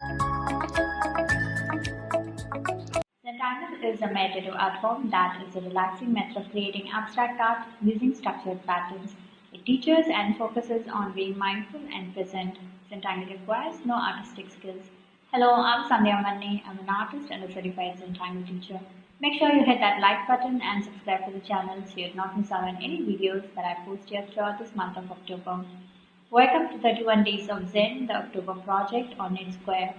Zentangle is a meditative art form that is a relaxing method of creating abstract art using structured patterns. It teaches and focuses on being mindful and present. Zentangle requires no artistic skills. Hello, I'm Sandhya Manne. I'm an artist and a certified Zentangle teacher. Make sure you hit that like button and subscribe to the channel so you do not miss out on any videos that I post here throughout this month of October. Welcome to 31 Days of Zen, the October project on Ornate Square.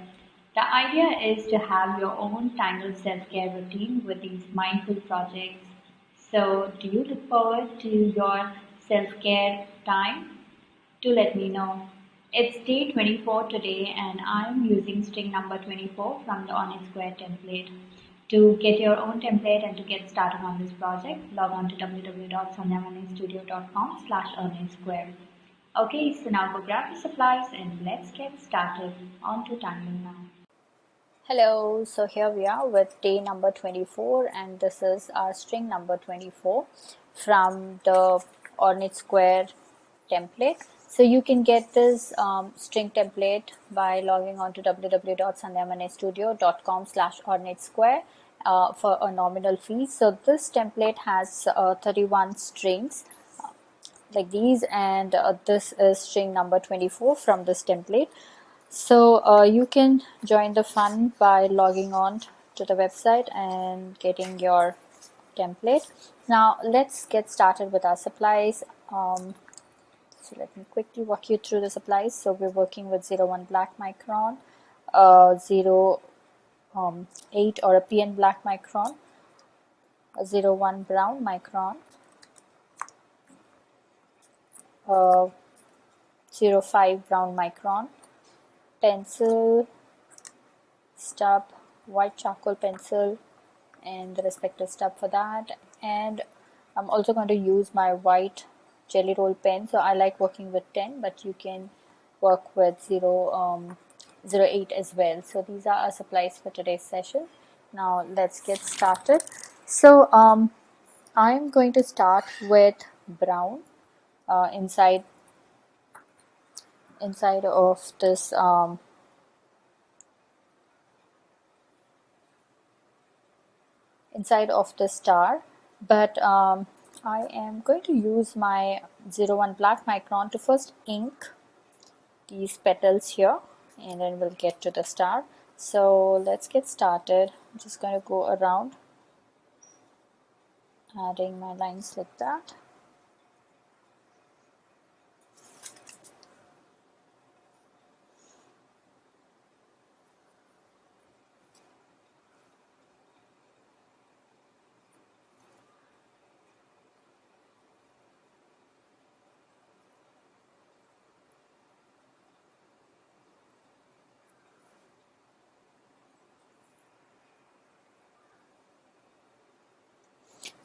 The idea is to have your own Tangled self-care routine with these mindful projects. So, do you look forward to your self-care time? Do let me know. It's day 24 today and I'm using string number 24 from the Ornate Square template. To get your own template and to get started on this project, log on to www.sandhyamanestudio.com/ornatesquare. Okay, so now go grab the supplies and let's get started. On to tangling now. Hello, so here we are with day number 24 and this is our string number 24 from the Ornate Square template. So you can get this string template by logging on to www.sandhyamanestudio.com/ornatesquare for a nominal fee. So this template has 31 strings like these, and this is string number 24 from this template. So you can join the fun by logging on to the website and getting your template. Now let's get started with our supplies. So let me quickly walk you through the supplies. So we're working with 01 black micron, 08 or a PN black micron, 01 brown micron, 05 brown micron, pencil, stub, white charcoal pencil and the respective stub for that, and I'm also going to use my white jelly roll pen. So I like working with 10, but you can work with 08 as well. So these are our supplies for today's session. Now let's get started. So I'm going to start with brown inside of this inside of the star, but I am going to use my 01 black micron to first ink these petals here and then we'll get to the star. So let's get started. I'm just going to go around adding my lines like that.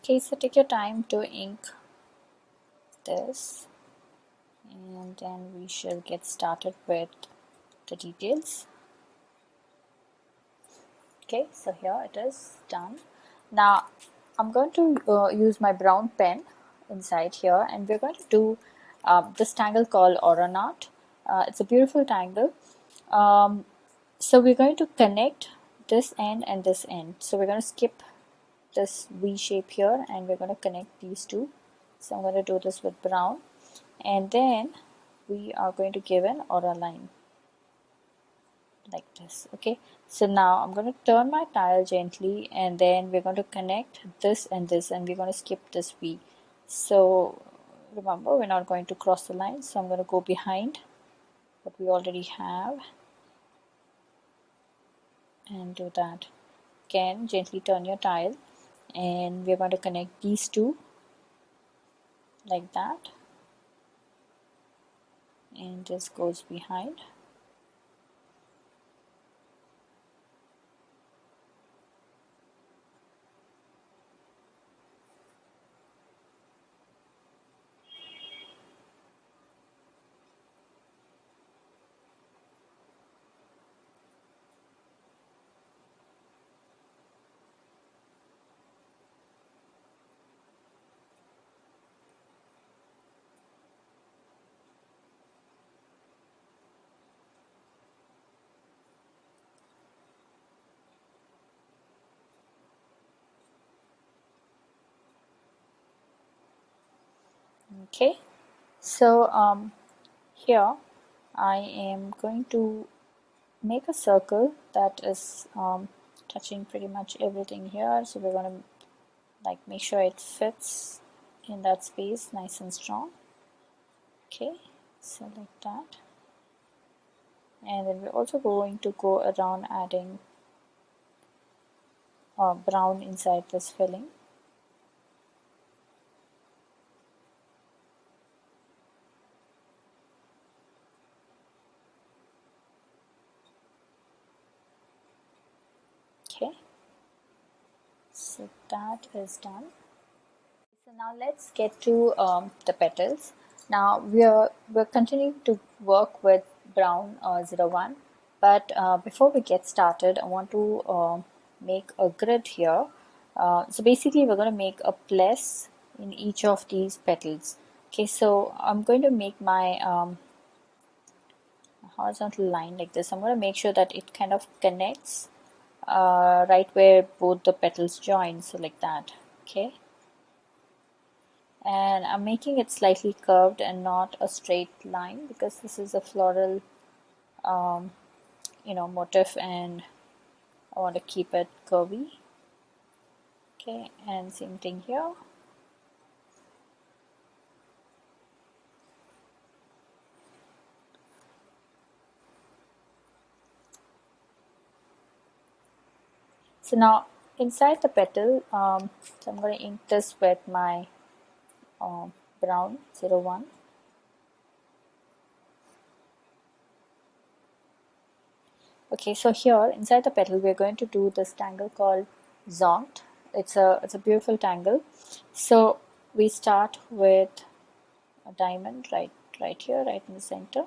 Okay, so take your time to ink this and then we shall get started with the details. Okay, so here it is done. Now I'm going to use my brown pen inside here and we're going to do this tangle called Auraknot. It's a beautiful tangle. So we're going to connect this end and this end. So we're going to skip this V shape here and we're going to connect these two. So I'm going to do this with brown and then we are going to give an aura line like this. Okay, so now I'm going to turn my tile gently and then we're going to connect this and this and we're going to skip this V. So remember, we're not going to cross the line, so I'm going to go behind what we already have and do that. Again, gently turn your tile and we're going to connect these two like that and this goes behind. Okay, so here I am going to make a circle that is touching pretty much everything here. So we're going to like make sure it fits in that space nice and strong. Okay, so like that. And then we're also going to go around adding brown inside this filling. Okay, so that is done. So now let's get to the petals. Now we're continuing to work with brown 01, but before we get started, I want to make a grid here. So basically, we're going to make a place in each of these petals. Okay, so I'm going to make my horizontal line like this. I'm going to make sure that it kind of connects right where both the petals join. So like that. Okay. And I'm making it slightly curved and not a straight line because this is a floral motif, and I want to keep it curvy. Okay, and same thing here. So now inside the petal, so I'm going to ink this with my brown 01. Okay, so here inside the petal we're going to do this tangle called Zonked. It's a beautiful tangle. So we start with a diamond right here, right in the center.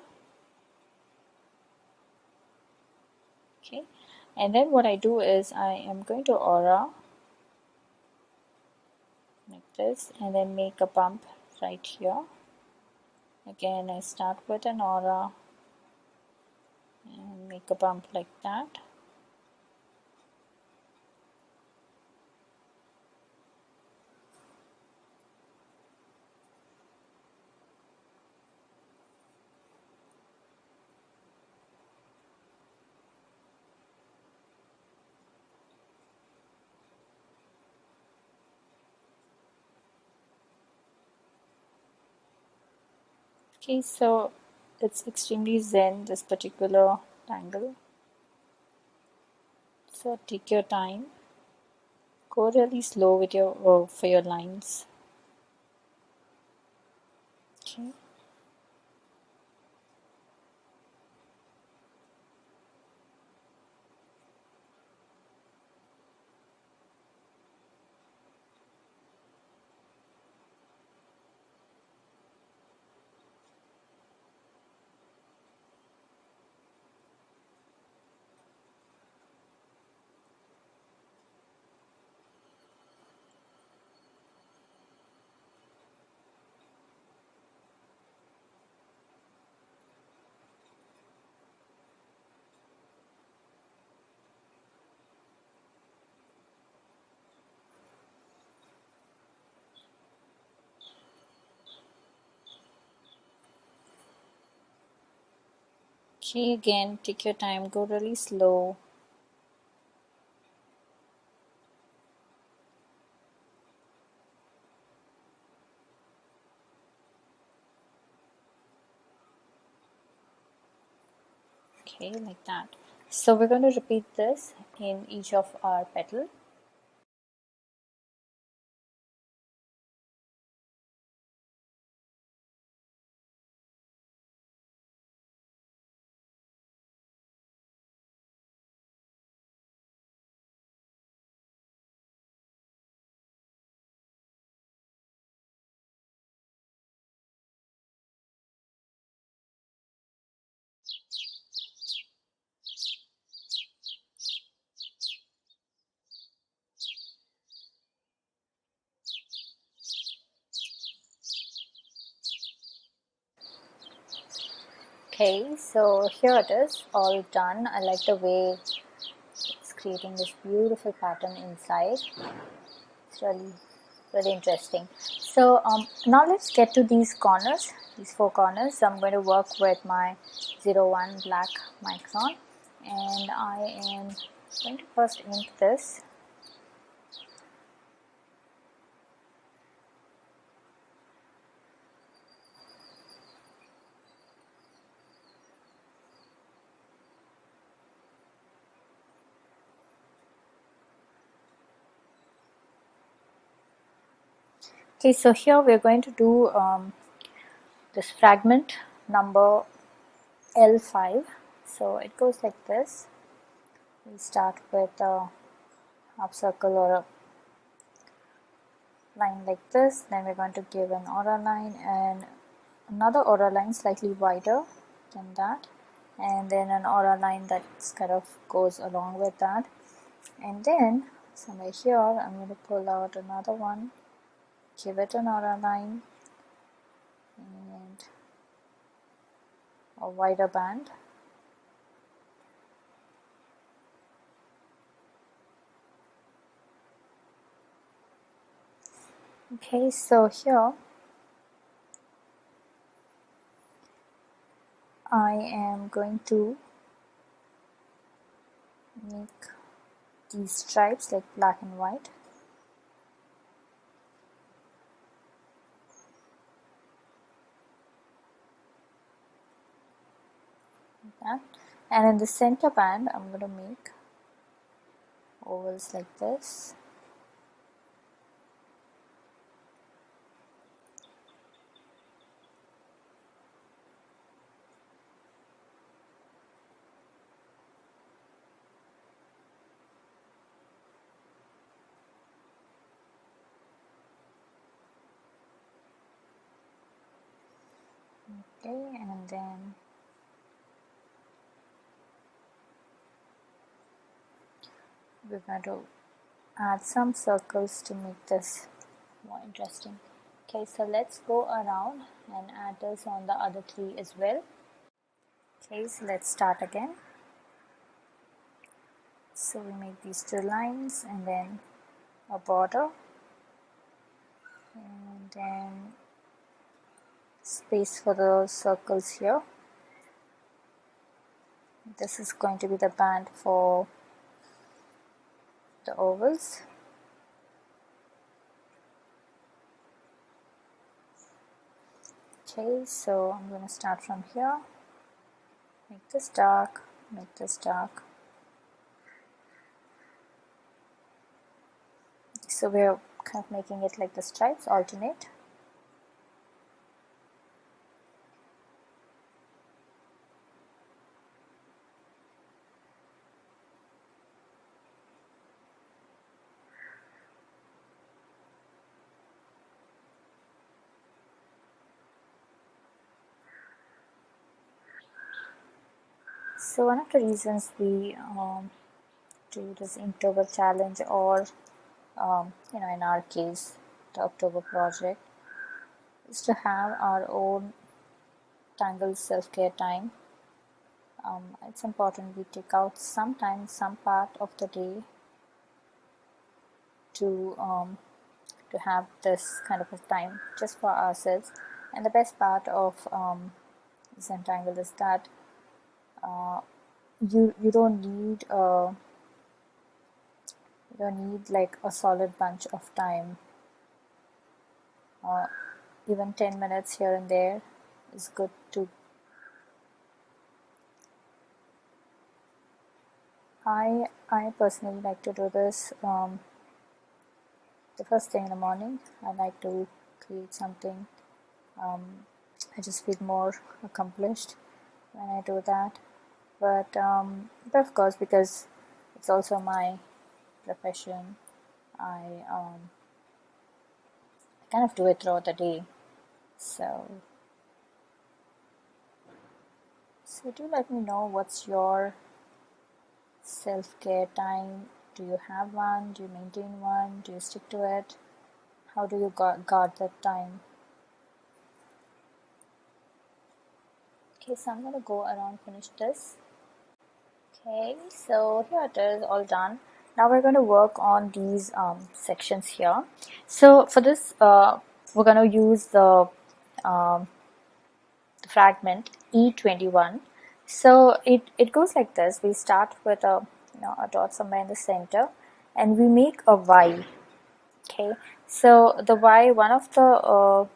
Okay, and then what I do is I am going to aura like this and then make a bump right here. Again, I start with an aura and make a bump like that. Okay, so it's extremely zen, this particular tangle. So take your time, go really slow with your for your lines. Okay. Okay, again, take your time, go really slow. Okay, like that. So we're going to repeat this in each of our petals. Okay, so here it is, all done. I like the way it's creating this beautiful pattern inside. It's really, really interesting. So now let's get to these corners, these four corners. So I'm going to work with my 01 black micron, and I am going to first ink this. Okay, so here we're going to do this fragment number L5. So it goes like this. We start with a half circle or a line like this. Then we're going to give an aura line and another aura line slightly wider than that. And then an aura line that kind of goes along with that. And then somewhere here, I'm going to pull out another one, give it an aura line and a wider band. Okay, so here I am going to make these stripes like black and white. Like that. And in the center band, I'm going to make ovals like this. Okay, and then we're going to add some circles to make this more interesting. Okay, so let's go around and add this on the other three as well. Okay, so let's start again. So we make these two lines and then a border and then space for the circles here. This is going to be the band for the ovals. Okay, so I'm going to start from here, make this dark, make this dark. So we're kind of making it like the stripes alternate. So one of the reasons we do this Inktober challenge or in our case the October project is to have our own Tangles self-care time. It's important we take out some time, some part of the day to have this kind of a time just for ourselves. And the best part of Zentangle is that you don't need like a solid bunch of time. Even 10 minutes here and there is good too. I personally like to do this the first thing in the morning. I like to create something. I just feel more accomplished when I do that. But of course, because it's also my profession, I kind of do it throughout the day. So do let me know what's your self-care time. Do you have one? Do you maintain one? Do you stick to it? How do you guard that time? Okay, so I'm going to go around finish this. Okay, so here it is, all done. Now we're going to work on these sections here. So for this we're going to use um, the fragment E21. So it goes like this. We start with a dot somewhere in the center, and we make a Y. Okay, so the Y, one of the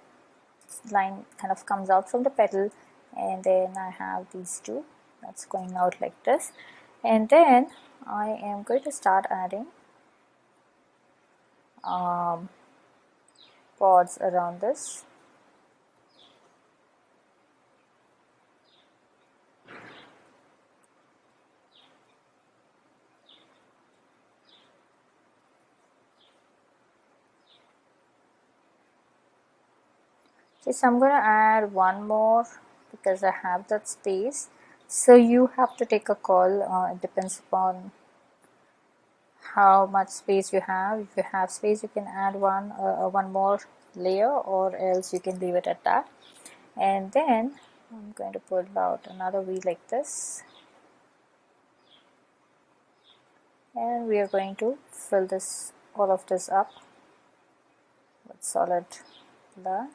line kind of comes out from the petal, and then I have these two that's going out like this, and then I am going to start adding pods around this. Okay, so I'm going to add one more because I have that space. So you have to take a call. It depends upon how much space you have. If you have space, you can add one more layer, or else you can leave it at that. And then I'm going to pull out another V like this, and we are going to fill this all of this up with solid black.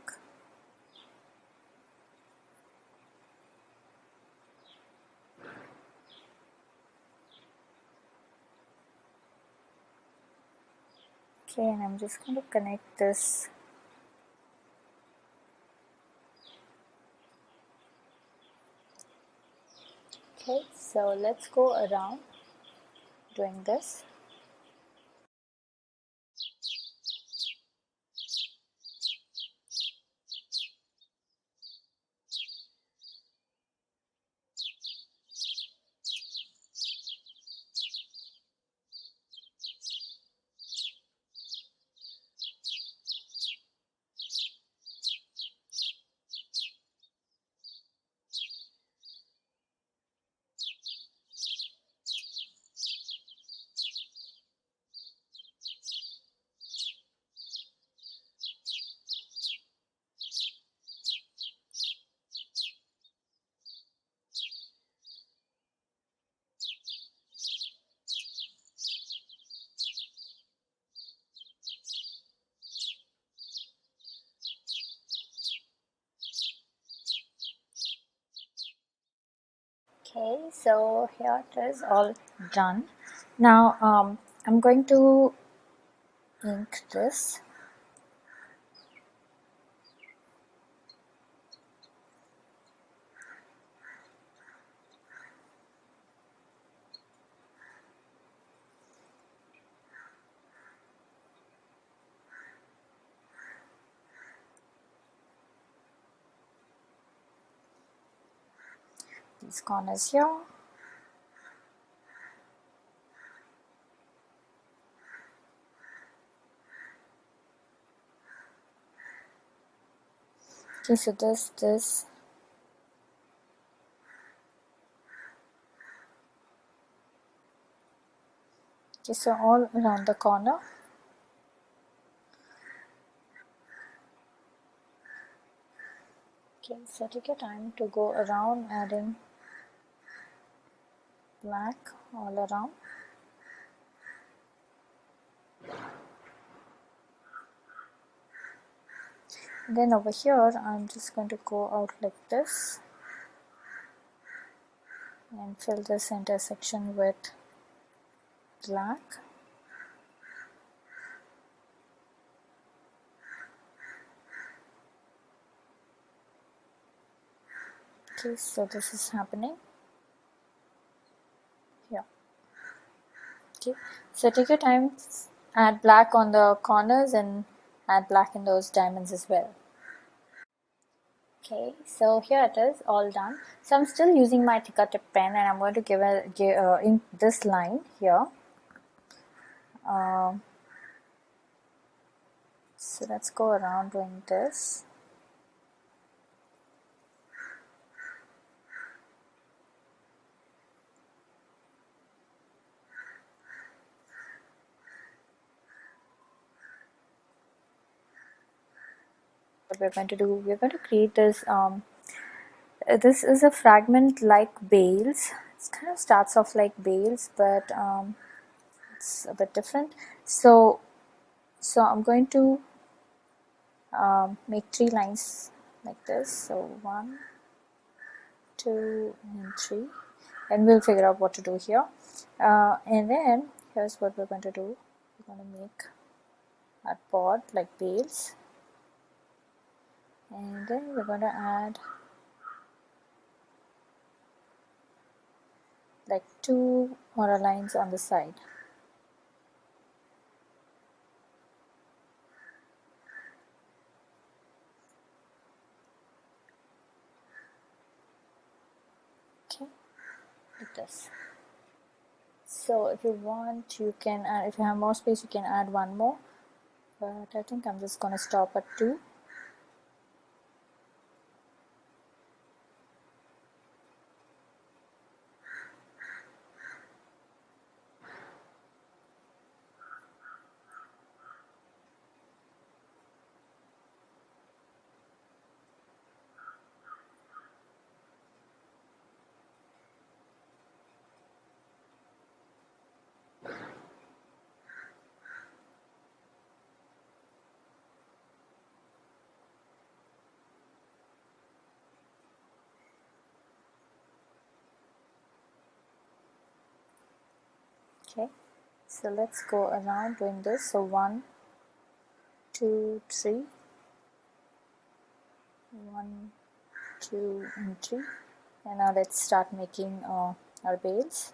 Okay, and I'm just going to connect this. Okay, so let's go around doing this. Okay, so here it is all done. Now I'm going to ink this. These corners here. Okay, so this. Okay, so all around the corner. Okay, so take your time to go around adding black all around. Then over here I'm just going to go out like this and fill this intersection with black. Okay, so this is happening here. Okay, so take your time, add black on the corners and add black in those diamonds as well. Okay, so here it is all done. So I'm still using my thicker tip pen, and I'm going to give in this line here. So let's go around doing this. What we're going to do, we're going to create this this is a fragment like Bales. It kind of starts off like Bales, but it's a bit different. So I'm going to make 3 lines like this. So 1, 2 and 3, and we'll figure out what to do here. And then here's what we're going to do. We're going to make our pod like Bales, and then we're going to add like 2 more lines on the side. Okay, like this. So if you want, you can add, if you have more space, you can add 1 more, but I think I'm just going to stop at 2. Okay, so let's go around doing this. So 1, 2, 3, 1, 2 and 3, and now let's start making our Bales.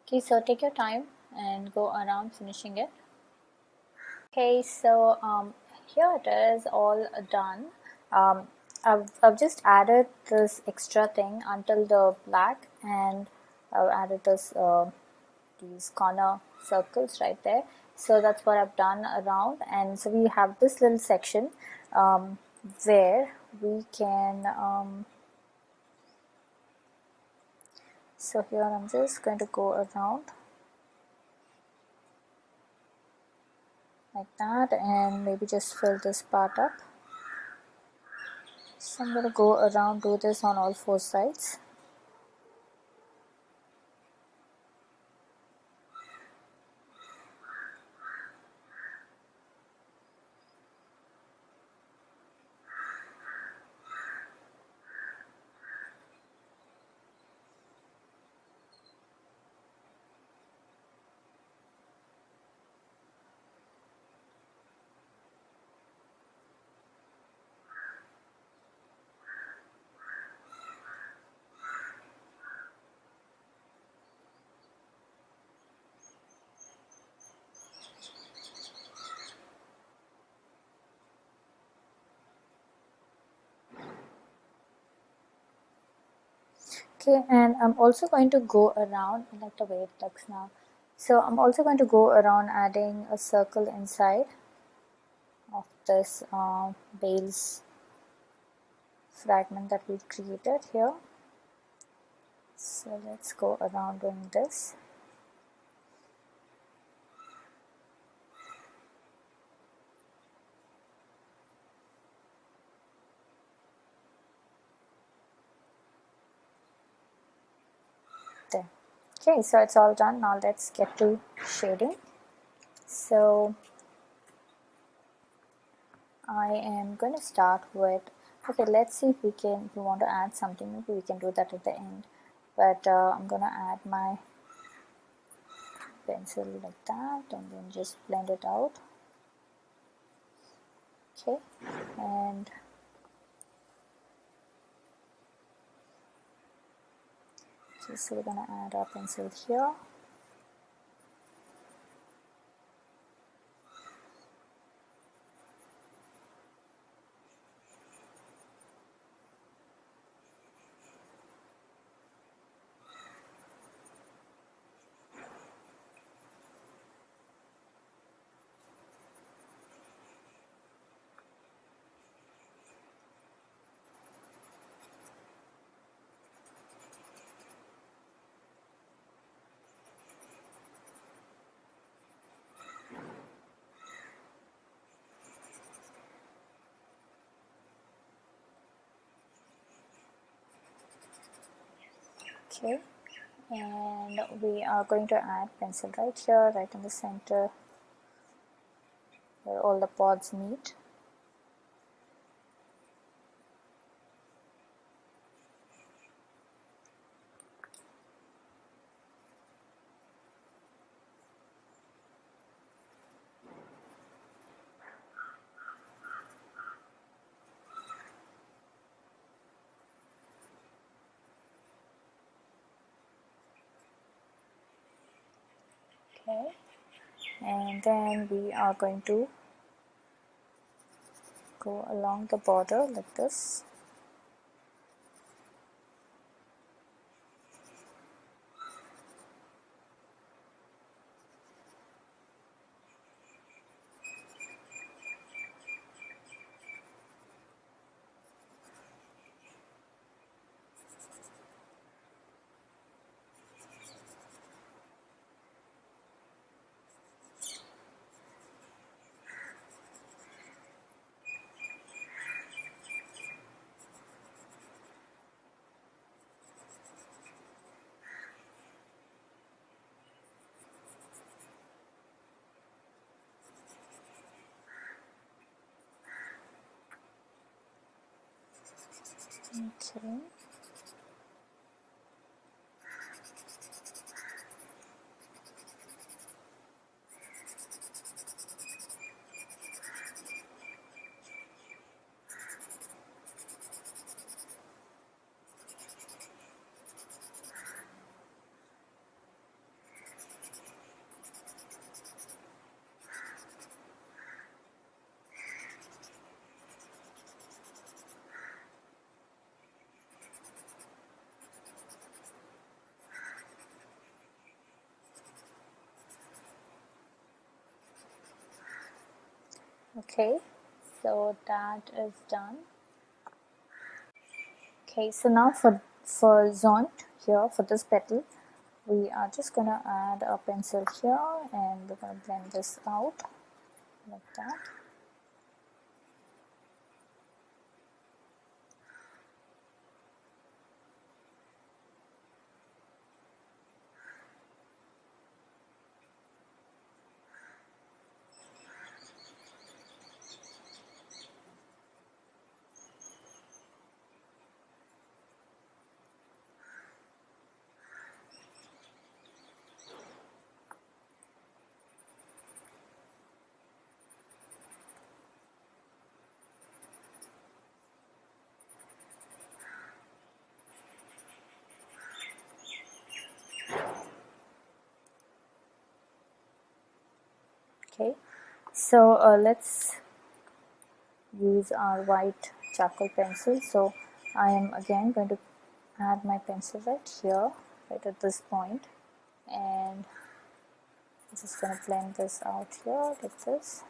Okay, so take your time and go around finishing it. Okay, so here it is all done. I've just added this extra thing until the black, and I've added this these corner circles right there. So that's what I've done around, and so we have this little section where we can so here I'm just going to go around like that, and maybe just fill this part up. So I'm going to go around, do this on all 4 sides. Okay, and I'm also going to go around, I like the way it looks now. So I'm also going to go around adding a circle inside of this Bales fragment that we've created here. So let's go around doing this. There. Okay, so it's all done. Now let's get to shading. So I am going to start with, okay, let's see if we want to add something, maybe we can do that at the end. But I'm going to add my pencil like that and then just blend it out. Okay, and so we're going to add our pencil here. Okay, and we are going to add pencil right here, right in the center where all the pods meet. Okay, and then we are going to go along the border like this. Okay. Okay, so that is done. Okay, so now for Zonked here, for this petal, we are just gonna add a pencil here and we're gonna blend this out like that. Okay, so let's use our white charcoal pencil. So I am again going to add my pencil right here, right at this point, and I'm just going to blend this out here like this.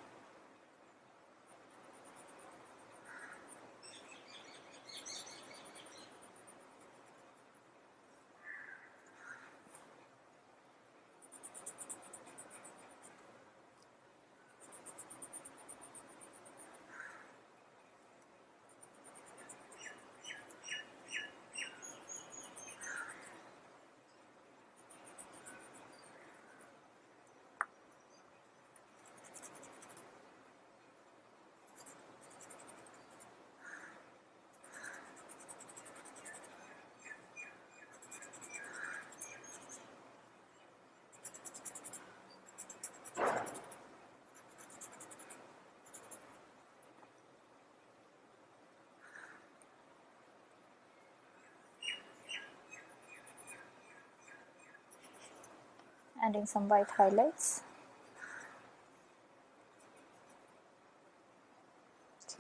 Adding some white highlights.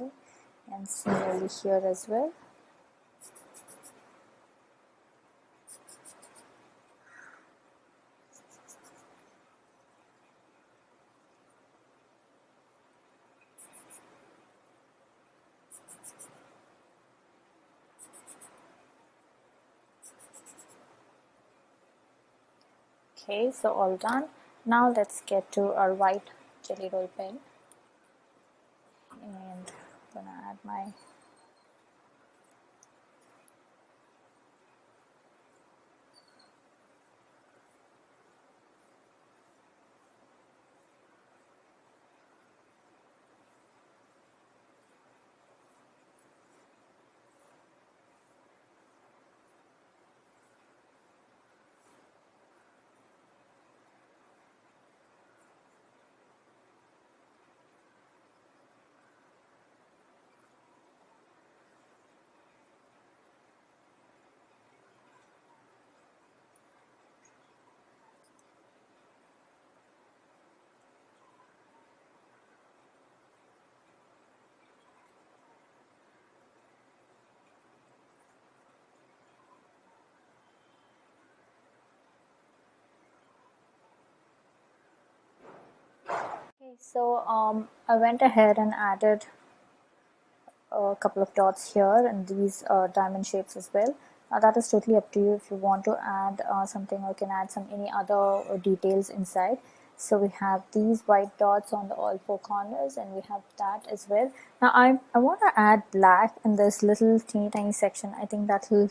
Okay, and similarly here as well. Okay, so all done. Now let's get to our white jelly roll pen, and I'm gonna add my So I went ahead and added a couple of dots here and these diamond shapes as well. Now that is totally up to you if you want to add something, or you can add any other details inside. So we have these white dots on all four corners, and we have that as well. Now I want to add black in this little teeny tiny section. I think that will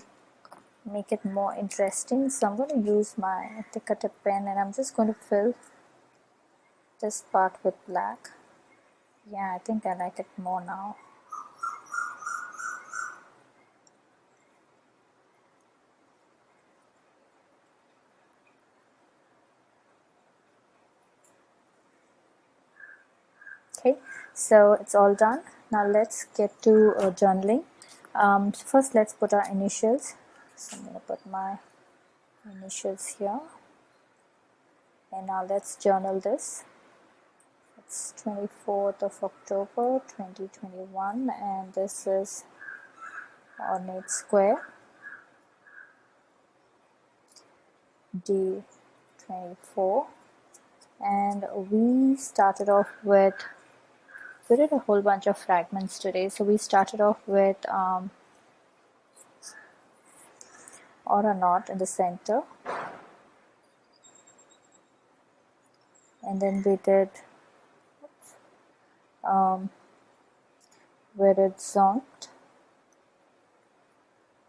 make it more interesting. So I'm going to use my thicker tip pen, and I'm just going to fill this part with black. Yeah, I think I like it more now. Okay, so it's all done. Now let's get to journaling. So first let's put our initials. So I'm going to put my initials here. And now let's journal this. It's 24th of October 2021, and this is Ornate Square, day 24. And we started off with, we did a whole bunch of fragments today. So we started off with Auraknot in the center, and then we did Zonked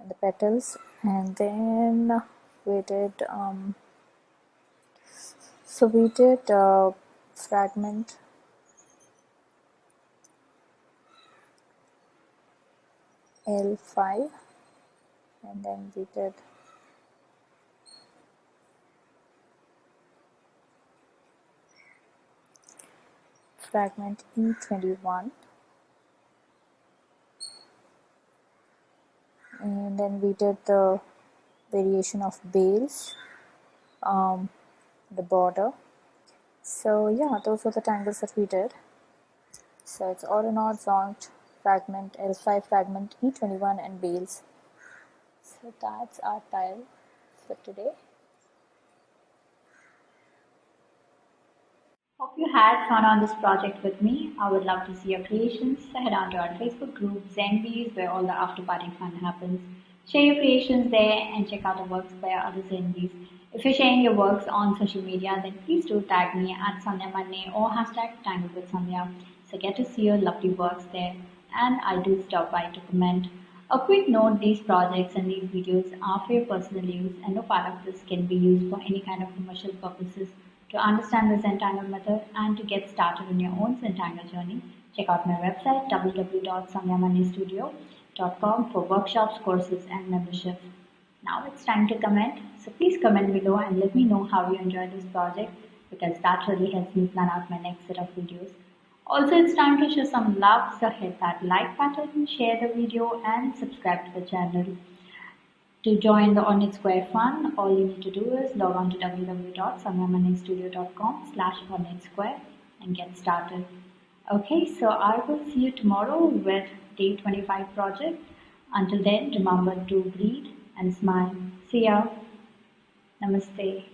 and the petals, and then we did fragment L5, and then we did fragment E21, and then we did the variation of Bales, the border. So yeah, those were the tangles that we did. So it's Auraknot, Zonked, fragment L5, fragment E21, and Bales. So that's our tile for today. Hope you had fun on this project with me. I would love to see your creations. So head on to our Facebook group Zenbeez, where all the after party fun happens. Share your creations there and check out the works by other Zenbeez. If you're sharing your works on social media, then please do tag me at Sandhya Manne or hashtag Tangles with Sandhya. So get to see your lovely works there, and I do stop by to comment. A quick note, these projects and these videos are for your personal use, and no part of this can be used for any kind of commercial purposes. To understand the Zentangle method and to get started on your own Zentangle journey, check out my website www.samyamanestudio.com for workshops, courses, and membership. Now it's time to comment, so please comment below and let me know how you enjoyed this project, because that really helps me plan out my next set of videos. Also, it's time to show some love, so hit that like button, share the video, and subscribe to the channel. To join the Ornate Square fun, all you need to do is log on to www.samyamanestudio.com/OrnateSquare and get started. Okay, so I will see you tomorrow with day 25 project. Until then, remember to breathe and smile. See ya. Namaste.